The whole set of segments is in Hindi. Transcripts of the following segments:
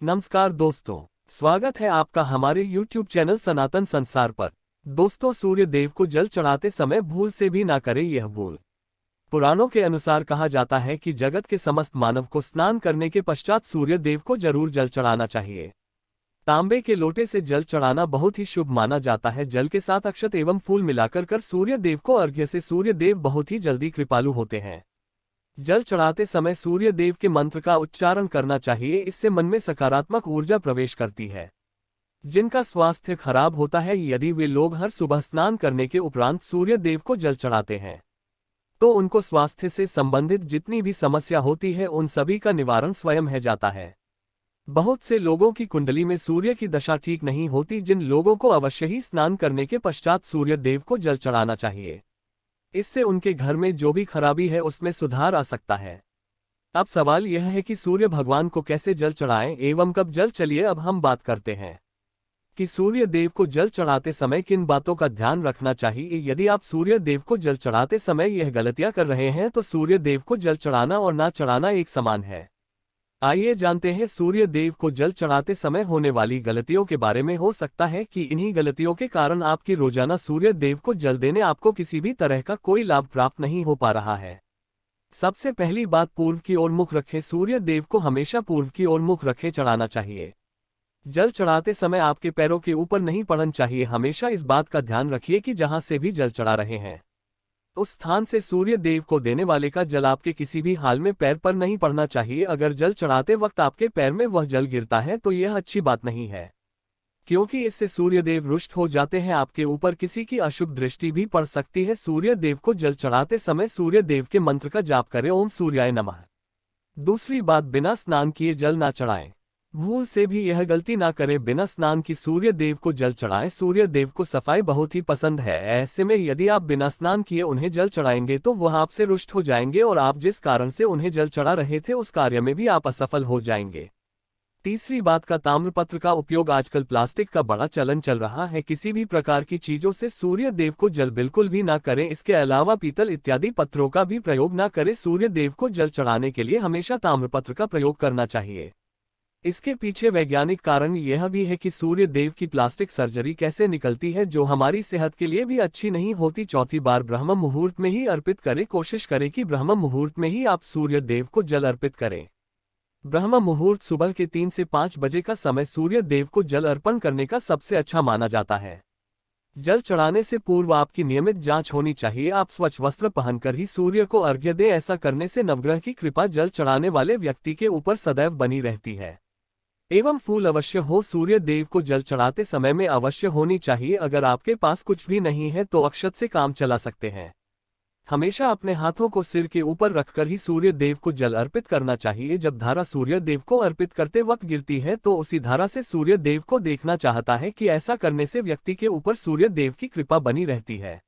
नमस्कार दोस्तों, स्वागत है आपका हमारे YouTube चैनल सनातन संसार पर। दोस्तों, सूर्य देव को जल चढ़ाते समय भूल से भी ना करें यह भूल। पुराणों के अनुसार कहा जाता है कि जगत के समस्त मानव को स्नान करने के पश्चात सूर्य देव को जरूर जल चढ़ाना चाहिए। तांबे के लोटे से जल चढ़ाना बहुत ही शुभ माना जाता है। जल के साथ अक्षत एवं फूल मिलाकर कर सूर्य देव को अर्घ्य से सूर्य देव बहुत ही जल्दी कृपालु होते हैं। जल चढ़ाते समय सूर्य देव के मंत्र का उच्चारण करना चाहिए, इससे मन में सकारात्मक ऊर्जा प्रवेश करती है। जिनका स्वास्थ्य खराब होता है, यदि वे लोग हर सुबह स्नान करने के उपरांत सूर्य देव को जल चढ़ाते हैं तो उनको स्वास्थ्य से संबंधित जितनी भी समस्या होती है उन सभी का निवारण स्वयं है जाता है। बहुत से लोगों की कुंडली में सूर्य की दशा ठीक नहीं होती, जिन लोगों को अवश्य ही स्नान करने के पश्चात सूर्य देव को जल चढ़ाना चाहिए। इससे उनके घर में जो भी खराबी है उसमें सुधार आ सकता है। अब सवाल यह है कि सूर्य भगवान को कैसे जल चढ़ाएं एवं कब जल। चलिए अब हम बात करते हैं कि सूर्य देव को जल चढ़ाते समय किन बातों का ध्यान रखना चाहिए। यदि आप सूर्य देव को जल चढ़ाते समय यह गलतियां कर रहे हैं तो सूर्य देव को जल चढ़ाना और ना चढ़ाना एक समान है। आइए जानते हैं सूर्य देव को जल चढ़ाते समय होने वाली गलतियों के बारे में। हो सकता है कि इन्हीं गलतियों के कारण आपकी रोजाना सूर्य देव को जल देने आपको किसी भी तरह का कोई लाभ प्राप्त नहीं हो पा रहा है। सबसे पहली बात, पूर्व की ओर मुख रखे। सूर्य देव को हमेशा पूर्व की ओर मुख रखे चढ़ाना चाहिए। जल चढ़ाते समय आपके पैरों के ऊपर नहीं पड़ना चाहिए। हमेशा इस बात का ध्यान रखिए कि जहां से भी जल चढ़ा रहे हैं उस स्थान से सूर्य देव को देने वाले का जल आपके किसी भी हाल में पैर पर नहीं पड़ना चाहिए। अगर जल चढ़ाते वक्त आपके पैर में वह जल गिरता है तो यह अच्छी बात नहीं है, क्योंकि इससे सूर्य देव रुष्ट हो जाते हैं। आपके ऊपर किसी की अशुभ दृष्टि भी पड़ सकती है। सूर्य देव को जल चढ़ाते समय सूर्य देव के मंत्र का जाप करें, ओम सूर्याय नमः। दूसरी बात, बिना स्नान किए जल ना चढ़ाएं। भूल से भी यह गलती ना करें, बिना स्नान की सूर्य देव को जल चढ़ाएं। सूर्य देव को सफाई बहुत ही पसंद है। ऐसे में यदि आप बिना स्नान किए उन्हें जल चढ़ाएंगे तो वह आपसे रुष्ट हो जाएंगे और आप जिस कारण से उन्हें जल चढ़ा रहे थे उस कार्य में भी आप असफल हो जाएंगे। तीसरी बात का, ताम्रपत्र का उपयोग। आजकल प्लास्टिक का बड़ा चलन चल रहा है। किसी भी प्रकार की चीजों से सूर्य देव को जल बिल्कुल भी ना करें। इसके अलावा पीतल इत्यादि पत्रों का भी प्रयोग ना करें। सूर्य देव को जल चढ़ाने के लिए हमेशा ताम्रपत्र का प्रयोग करना चाहिए। इसके पीछे वैज्ञानिक कारण यह भी है कि सूर्य देव की प्लास्टिक सर्जरी कैसे निकलती है, जो हमारी सेहत के लिए भी अच्छी नहीं होती। चौथी बार, ब्रह्म मुहूर्त में ही अर्पित करें। कोशिश करें कि ब्रह्म मुहूर्त में ही आप सूर्य देव को जल अर्पित करें। ब्रह्म मुहूर्त सुबह के 3 से 5 बजे का समय सूर्य देव को जल अर्पण करने का सबसे अच्छा माना जाता है। जल चढ़ाने से पूर्व आपकी नियमित जांच होनी चाहिए। आप स्वच्छ वस्त्र पहनकर ही सूर्य को अर्घ्य दें। ऐसा करने से नवग्रह की कृपा जल चढ़ाने वाले व्यक्ति के ऊपर सदैव बनी रहती है। एवं फूल अवश्य हो। सूर्य देव को जल चढ़ाते समय में अवश्य होनी चाहिए। अगर आपके पास कुछ भी नहीं है तो अक्षत से काम चला सकते हैं। हमेशा अपने हाथों को सिर के ऊपर रखकर ही सूर्य देव को जल अर्पित करना चाहिए। जब धारा सूर्य देव को अर्पित करते वक्त गिरती है तो उसी धारा से सूर्य देव को देखना चाहता है कि ऐसा करने से व्यक्ति के ऊपर सूर्य देव की कृपा बनी रहती है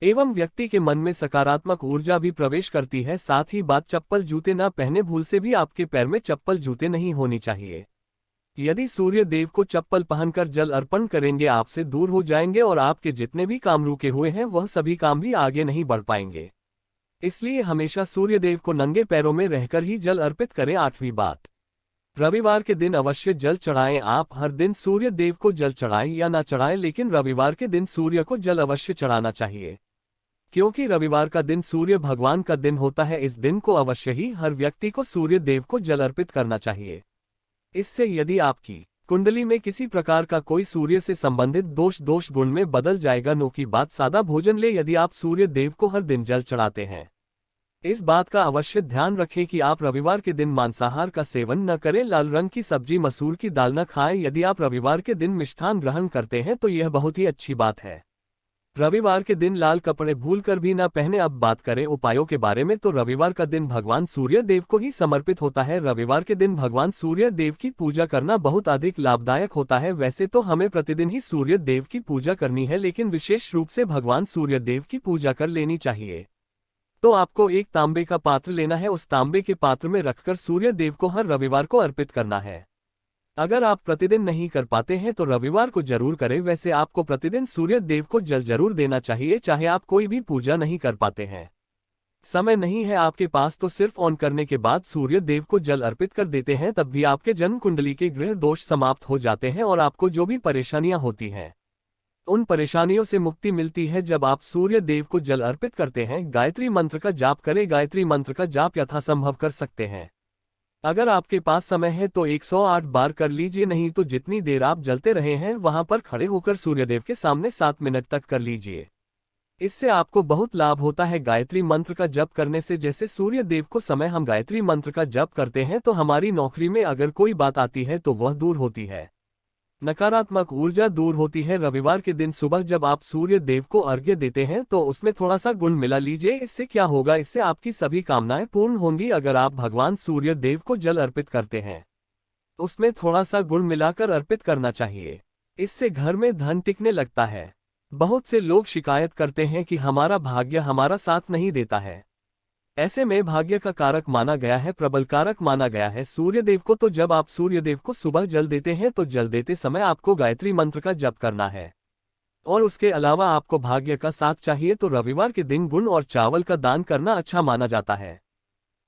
एवं व्यक्ति के मन में सकारात्मक ऊर्जा भी प्रवेश करती है। साथ ही बात, चप्पल जूते ना पहने। भूल से भी आपके पैर में चप्पल जूते नहीं होनी चाहिए। यदि सूर्य देव को चप्पल पहनकर जल अर्पण करेंगे, आपसे दूर हो जाएंगे और आपके जितने भी काम रुके हुए हैं वह सभी काम भी आगे नहीं बढ़ पाएंगे। इसलिए हमेशा सूर्य देव को नंगे पैरों में रहकर ही जल अर्पित करें। आठवीं बात, रविवार के दिन अवश्य जल चढ़ाएं। आप हर दिन सूर्य देव को जल चढ़ाएं या ना चढ़ाएं, लेकिन रविवार के दिन सूर्य को जल अवश्य चढ़ाना चाहिए, क्योंकि रविवार का दिन सूर्य भगवान का दिन होता है। इस दिन को अवश्य ही हर व्यक्ति को सूर्य देव को जल अर्पित करना चाहिए। इससे यदि आपकी कुंडली में किसी प्रकार का कोई सूर्य से संबंधित दोष गुण में बदल जाएगा। नो की बात, सादा भोजन ले। यदि आप सूर्य देव को हर दिन जल चढ़ाते हैं, इस बात का अवश्य ध्यान रखें कि आप रविवार के दिन मांसाहार का सेवन न करें। लाल रंग की सब्जी, मसूर की दाल न खाएं। यदि आप रविवार के दिन मिष्ठान ग्रहण करते हैं तो यह बहुत ही अच्छी बात है। रविवार के दिन लाल कपड़े भूलकर भी न पहने। अब बात करें उपायों के बारे में, तो रविवार का दिन भगवान सूर्य देव को ही समर्पित होता है। रविवार के दिन भगवान सूर्य देव की पूजा करना बहुत अधिक लाभदायक होता है। वैसे तो हमें प्रतिदिन ही सूर्य देव की पूजा करनी है, लेकिन विशेष रूप से भगवान सूर्य देव की पूजा कर लेनी चाहिए। तो आपको एक तांबे का पात्र लेना है। उस तांबे के पात्र में रखकर सूर्य देव को हर रविवार को अर्पित करना है। अगर आप प्रतिदिन नहीं कर पाते हैं तो रविवार को जरूर करें। वैसे आपको प्रतिदिन सूर्य देव को जल जरूर देना चाहिए, चाहे आप कोई भी पूजा नहीं कर पाते हैं। समय नहीं है आपके पास तो सिर्फ ऑन करने के बाद सूर्य देव को जल अर्पित कर देते हैं, तब भी आपके जन्म कुंडली के ग्रह दोष समाप्त हो जाते हैं और आपको जो भी परेशानियां होती हैं उन परेशानियों से मुक्ति मिलती है। जब आप सूर्य देव को जल अर्पित करते हैं, गायत्री मंत्र का जाप करें। गायत्री मंत्र का जाप यथासंभव कर सकते हैं। अगर आपके पास समय है तो 108 बार कर लीजिए, नहीं तो जितनी देर आप जलते रहे हैं वहां पर खड़े होकर सूर्यदेव के सामने 7 मिनट तक कर लीजिए। इससे आपको बहुत लाभ होता है। गायत्री मंत्र का जप करने से, जैसे सूर्य देव को समय हम गायत्री मंत्र का जप करते हैं तो हमारी नौकरी में अगर कोई बात आती है तो वह दूर होती है, नकारात्मक ऊर्जा दूर होती है। रविवार के दिन सुबह जब आप सूर्य देव को अर्घ्य देते हैं तो उसमें थोड़ा सा गुड़ मिला लीजिए। इससे क्या होगा, इससे आपकी सभी कामनाएं पूर्ण होंगी। अगर आप भगवान सूर्य देव को जल अर्पित करते हैं, उसमें थोड़ा सा गुड़ मिलाकर अर्पित करना चाहिए। इससे घर में धन टिकने लगता है। बहुत से लोग शिकायत करते हैं कि हमारा भाग्य हमारा साथ नहीं देता है। ऐसे में भाग्य का कारक माना गया है, प्रबल कारक माना गया है सूर्यदेव को। तो जब आप सूर्यदेव को सुबह जल देते हैं तो जल देते समय आपको गायत्री मंत्र का जप करना है। और उसके अलावा आपको भाग्य का साथ चाहिए तो रविवार के दिन गुड़ और चावल का दान करना अच्छा माना जाता है।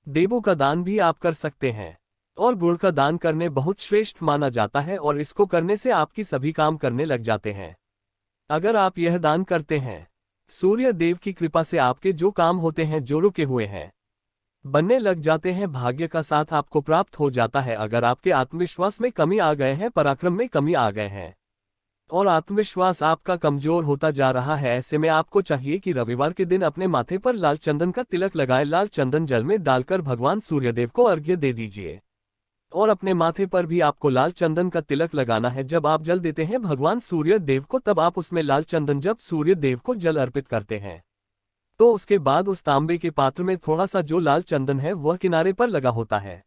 देवों का दान भी आप कर सकते हैं और गुड़ का दान करने बहुत श्रेष्ठ माना जाता है और इसको करने से आपकी सभी काम करने लग जाते हैं। अगर आप यह दान करते हैं, सूर्य देव की कृपा से आपके जो काम होते हैं, जो रुके हुए हैं, बनने लग जाते हैं। भाग्य का साथ आपको प्राप्त हो जाता है। अगर आपके आत्मविश्वास में कमी आ गए हैं, पराक्रम में कमी आ गए हैं और आत्मविश्वास आपका कमजोर होता जा रहा है, ऐसे में आपको चाहिए कि रविवार के दिन अपने माथे पर लाल चंदन का तिलक लगाएं। लाल चंदन जल में डालकर भगवान सूर्यदेव को अर्घ्य दे दीजिए और अपने माथे पर भी आपको लाल चंदन का तिलक लगाना है। जब आप जल देते हैं भगवान सूर्य देव को, तब आप उसमें लाल चंदन, जब सूर्य देव को जल अर्पित करते हैं तो उसके बाद उस तांबे के पात्र में थोड़ा सा जो लाल चंदन है वह किनारे पर लगा होता है।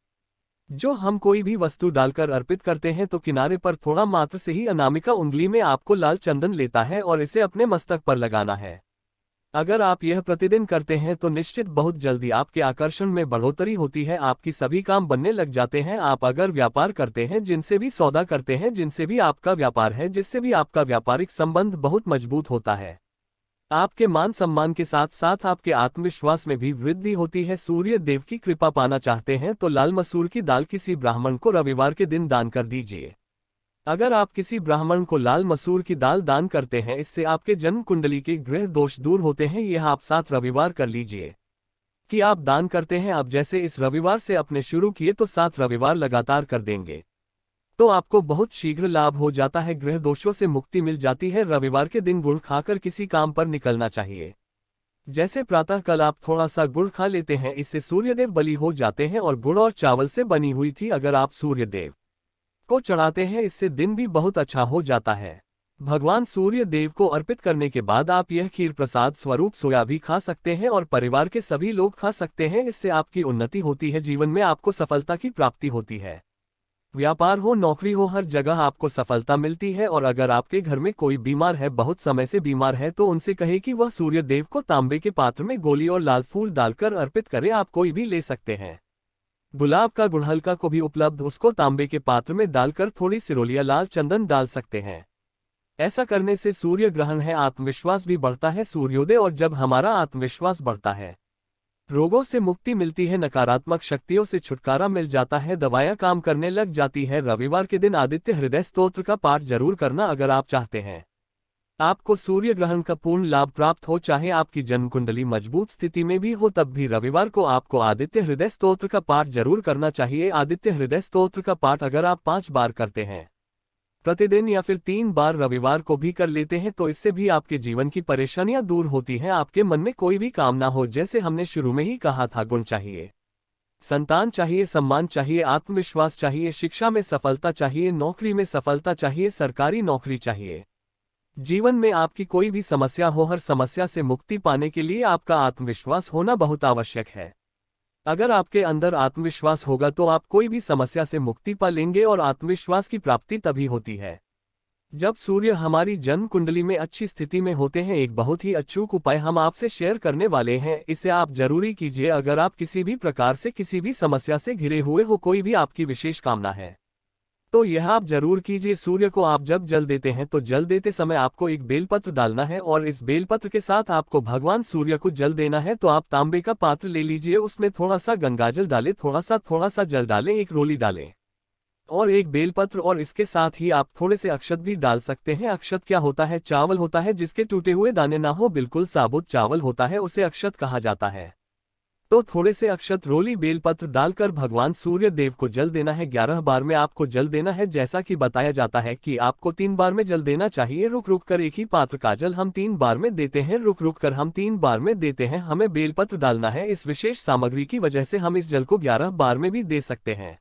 जो हम कोई भी वस्तु डालकर अर्पित करते हैं तो किनारे पर थोड़ा मात्र से ही अनामिका उंगली में आपको लाल चंदन लेता है और इसे अपने मस्तक पर लगाना है। अगर आप यह प्रतिदिन करते हैं तो निश्चित बहुत जल्दी आपके आकर्षण में बढ़ोतरी होती है, आपकी सभी काम बनने लग जाते हैं। आप अगर व्यापार करते हैं, जिनसे भी सौदा करते हैं, जिनसे भी आपका व्यापार है, जिससे भी आपका व्यापारिक संबंध बहुत मजबूत होता है, आपके मान सम्मान के साथ साथ आपके आत्मविश्वास में भी वृद्धि होती है। सूर्य देव की कृपा पाना चाहते हैं तो लाल मसूर की दाल किसी ब्राह्मण को रविवार के दिन दान कर दीजिए। अगर आप किसी ब्राह्मण को लाल मसूर की दाल दान करते हैं, इससे आपके जन्म कुंडली के ग्रह दोष दूर होते हैं। यह आप 7 रविवार कर लीजिए कि आप दान करते हैं। आप जैसे इस रविवार से अपने शुरू किए तो 7 रविवार लगातार कर देंगे तो आपको बहुत शीघ्र लाभ हो जाता है, ग्रह दोषों से मुक्ति मिल जाती है। रविवार के दिन गुड़ खाकर किसी काम पर निकलना चाहिए। जैसे प्रातः कल आप थोड़ा सा गुड़ खा लेते हैं, इससे सूर्यदेव बलि हो जाते हैं और गुड़ और चावल से बनी हुई थी अगर आप सूर्यदेव को चढ़ाते हैं, इससे दिन भी बहुत अच्छा हो जाता है। भगवान सूर्य देव को अर्पित करने के बाद आप यह खीर प्रसाद स्वरूप सोया भी खा सकते हैं और परिवार के सभी लोग खा सकते हैं। इससे आपकी उन्नति होती है, जीवन में आपको सफलता की प्राप्ति होती है। व्यापार हो, नौकरी हो, हर जगह आपको सफलता मिलती है। और अगर आपके घर में कोई बीमार है, बहुत समय से बीमार है, तो उनसे कहे कि वह सूर्य देव को तांबे के पात्र में गोली और लाल फूल डालकर अर्पित करे। आप कोई भी ले सकते हैं। गुलाब का गुड़हल का को भी उपलब्ध, उसको तांबे के पात्र में डालकर थोड़ी सिरोलिया लाल चंदन डाल सकते हैं। ऐसा करने से सूर्य ग्रहण है, आत्मविश्वास भी बढ़ता है सूर्योदय, और जब हमारा आत्मविश्वास बढ़ता है, रोगों से मुक्ति मिलती है, नकारात्मक शक्तियों से छुटकारा मिल जाता है, दवाएं काम करने लग जाती है। रविवार के दिन आदित्य हृदय स्तोत्र का पाठ जरूर करना अगर आप चाहते हैं आपको सूर्य ग्रहण का पूर्ण लाभ प्राप्त हो। चाहे आपकी जन्म कुंडली मजबूत स्थिति में भी हो, तब भी रविवार को आपको आदित्य हृदय स्तोत्र का पाठ जरूर करना चाहिए। आदित्य हृदय स्तोत्र का पाठ अगर आप 5 बार करते हैं प्रतिदिन या फिर 3 बार रविवार को भी कर लेते हैं तो इससे भी आपके जीवन की परेशानियां दूर होती हैं। आपके मन में कोई भी कामना हो, जैसे हमने शुरू में ही कहा था, गुण चाहिए, संतान चाहिए, सम्मान चाहिए, आत्मविश्वास चाहिए, शिक्षा में सफलता चाहिए, नौकरी में सफलता चाहिए, सरकारी नौकरी चाहिए, जीवन में आपकी कोई भी समस्या हो, हर समस्या से मुक्ति पाने के लिए आपका आत्मविश्वास होना बहुत आवश्यक है। अगर आपके अंदर आत्मविश्वास होगा तो आप कोई भी समस्या से मुक्ति पा लेंगे। और आत्मविश्वास की प्राप्ति तभी होती है जब सूर्य हमारी जन्म कुंडली में अच्छी स्थिति में होते हैं। एक बहुत ही अचूक उपाय हम आपसे शेयर करने वाले हैं, इसे आप जरूरी कीजिए। अगर आप किसी भी प्रकार से किसी भी समस्या से घिरे हुए हो, कोई भी आपकी विशेष कामना है, तो यह आप जरूर कीजिए। सूर्य को आप जब जल देते हैं तो जल देते समय आपको एक बेलपत्र डालना है और इस बेलपत्र के साथ आपको भगवान सूर्य को जल देना है। तो आप तांबे का पात्र ले लीजिए, उसमें थोड़ा सा गंगाजल डालें, थोड़ा सा जल डालें, एक रोली डालें और एक बेलपत्र, और इसके साथ ही आप थोड़े से अक्षत भी डाल सकते हैं। अक्षत क्या होता है? चावल होता है जिसके टूटे हुए दाने ना हो, बिल्कुल साबुत चावल होता है, उसे अक्षत कहा जाता है। तो थोड़े से अक्षत, रोली, बेलपत्र डालकर भगवान सूर्य देव को जल देना है। 11 बार में आपको जल देना है। जैसा कि बताया जाता है कि आपको 3 बार में जल देना चाहिए। रुक रुक कर एक ही पात्र का जल हम 3 बार में देते हैं, रुक रुक कर हम 3 बार में देते हैं। हमें बेलपत्र डालना है। इस विशेष सामग्री की वजह से हम इस जल को 11 बार में भी दे सकते हैं।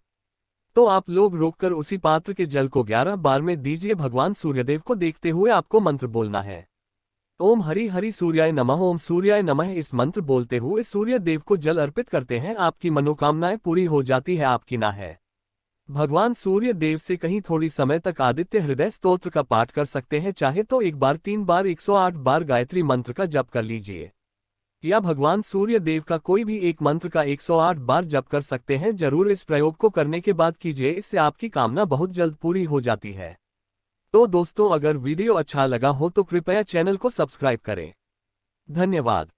तो आप लोग रोककर उसी पात्र के जल को 11 बार में दीजिए। भगवान सूर्यदेव को देखते हुए आपको मंत्र बोलना है, ओम हरि हरि सूर्याय नमः, ओम सूर्याय नमः। इस मंत्र बोलते हुए सूर्य देव को जल अर्पित करते हैं। आपकी मनोकामनाएं पूरी हो जाती है, आपकी ना है। भगवान सूर्य देव से कहीं थोड़ी समय तक आदित्य हृदय स्तोत्र का पाठ कर सकते हैं। चाहे तो एक बार, 3 बार, 108 बार गायत्री मंत्र का जप कर लीजिए, या भगवान सूर्य देव का कोई भी एक मंत्र का 108 बार जप कर सकते हैं। जरूर इस प्रयोग को करने के बाद कीजिए, इससे आपकी कामना बहुत जल्द पूरी हो जाती है। तो दोस्तों, अगर वीडियो अच्छा लगा हो तो कृपया चैनल को सब्सक्राइब करें। धन्यवाद।